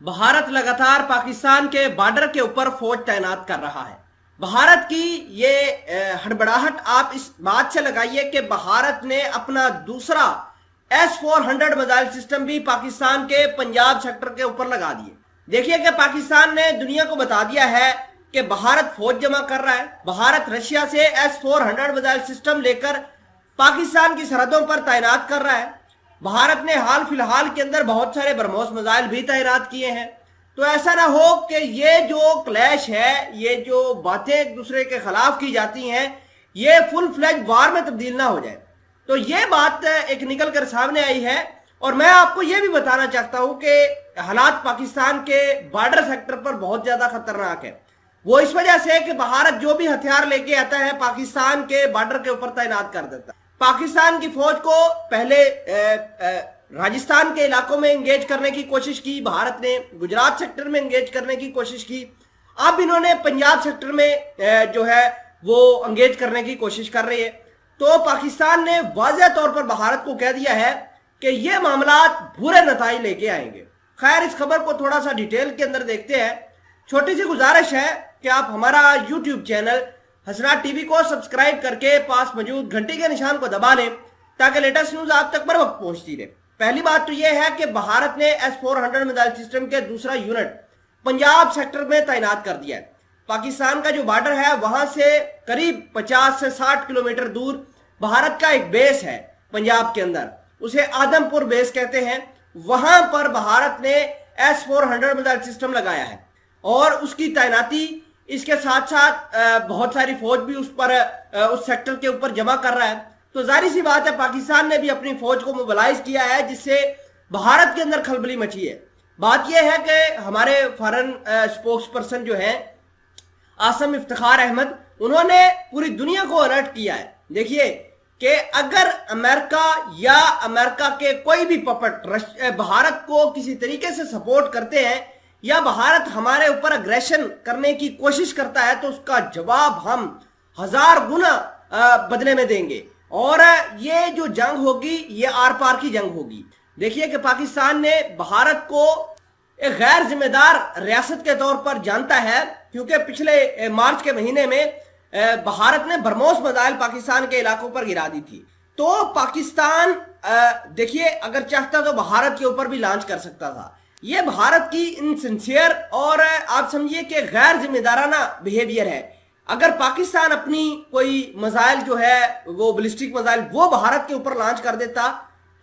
भारत लगातार पाकिस्तान के बॉर्डर के ऊपर फौज तैनात कर रहा है। भारत की ये हड़बड़ाहट आप इस बात से लगाइए कि भारत ने अपना दूसरा S-400 मिसाइल सिस्टम भी पाकिस्तान के पंजाब सेक्टर के ऊपर लगा दिए। देखिए कि पाकिस्तान ने दुनिया को बता दिया है कि भारत फौज जमा कर रहा है। भारत रशिया से S-400 मिसाइल सिस्टम लेकर पाकिस्तान की सरहदों पर तैनात कर रहा है। भारत ने हाल फिलहाल के अंदर बहुत सारे ब्रह्मोस मिसाइल भी तैनात किए हैं। तो ऐसा ना हो कि ये जो क्लैश है, ये जो बातें एक दूसरे के खिलाफ की जाती हैं, ये फुल फ्लैज वार में तब्दील ना हो जाए। तो ये बात एक निकल कर सामने आई है और मैं आपको ये भी बताना चाहता हूं कि हालात पाकिस्तान के बॉर्डर सेक्टर पर बहुत ज्यादा खतरनाक है। वो इस वजह से कि भारत जो भी हथियार लेके आता है पाकिस्तान के बॉर्डर के ऊपर तैनात कर देता है। पाकिस्तान की फौज को पहले राजस्थान के इलाकों में एंगेज करने की कोशिश की, भारत ने गुजरात सेक्टर में एंगेज करने की कोशिश की, अब इन्होंने पंजाब सेक्टर में जो है वो एंगेज करने की कोशिश कर रही है। तो पाकिस्तान ने वाज़ेह तौर पर भारत को कह दिया है कि ये मामला बुरे नतीजे लेके आएंगे। खैर, इस खबर को थोड़ा सा डिटेल के अंदर देखते हैं। छोटी सी गुजारिश है कि आप हमारा यूट्यूब चैनल हसनात टीवी को सब्सक्राइब करके पास मौजूद घंटी के निशान को दबा लें ताकि लेटेस्ट न्यूज आप तक बर वक्त पहुंचती रहे। पहली बात तो यह है कि भारत ने S-400 मिसाइल सिस्टम के दूसरा यूनिट पंजाब सेक्टर में तैनात कर दिया है। पाकिस्तान का जो बॉर्डर है वहां से करीब 50 से 60 किलोमीटर दूर भारत का एक बेस है पंजाब के अंदर, उसे आदमपुर बेस कहते हैं। वहां पर भारत ने S-400 मिसाइल सिस्टम लगाया है और उसकी तैनाती इसके साथ साथ बहुत सारी फौज भी उस सेक्टर के ऊपर जमा कर रहा है। तो जाहिर सी बात है पाकिस्तान ने भी अपनी फौज को मोबिलाइज किया है, जिससे भारत के अंदर खलबली मची है। बात यह है कि हमारे फॉरेन स्पोक्स पर्सन जो है आसम इफ्तिखार अहमद, उन्होंने पूरी दुनिया को अलर्ट किया है। देखिए कि अगर अमेरिका या अमेरिका के कोई भी पपट भारत को किसी तरीके से सपोर्ट करते हैं या भारत हमारे ऊपर अग्रेशन करने की कोशिश करता है तो उसका जवाब हम 1000 गुना बदले में देंगे और ये जो जंग होगी ये आर पार की जंग होगी। देखिए कि पाकिस्तान ने भारत को एक गैर जिम्मेदार रियासत के तौर पर जानता है, क्योंकि पिछले मार्च के महीने में भारत ने ब्रह्मोस मिसाइल पाकिस्तान के इलाकों पर गिरा दी थी। तो पाकिस्तान देखिए अगर चाहता तो भारत के ऊपर भी लॉन्च कर सकता था। ये भारत की इनसिंसियर और आप समझिए कि गैर जिम्मेदाराना बिहेवियर है। अगर पाकिस्तान अपनी कोई मिसाइल जो है वो बैलिस्टिक मिसाइल वो भारत के ऊपर लॉन्च कर देता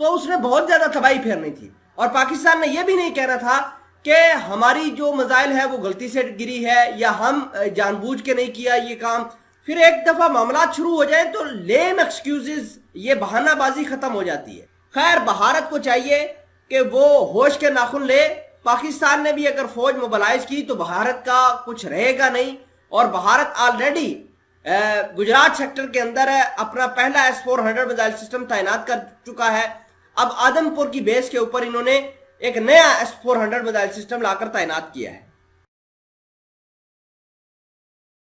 तो उसने बहुत ज्यादा तबाही फेरनी थी। और पाकिस्तान ने यह भी नहीं कहना था कि हमारी जो मिसाइल है वो गलती से गिरी है या हम जानबूझ के नहीं किया ये काम। फिर एक दफा मामला शुरू हो जाए तो लेम एक्सक्यूजेस, ये बहानाबाजी खत्म हो जाती है। खैर, भारत को चाहिए कि वो होश के नाखून ले। पाकिस्तान ने भी अगर फौज मोबिलाइज की तो भारत का कुछ रहेगा नहीं और भारत ऑलरेडी गुजरात सेक्टर के अंदर अपना पहला S-400 मिसाइल सिस्टम तैनात कर चुका है। अब आदमपुर की बेस के ऊपर इन्होंने एक नया S-400 मिसाइल सिस्टम लाकर तैनात किया है।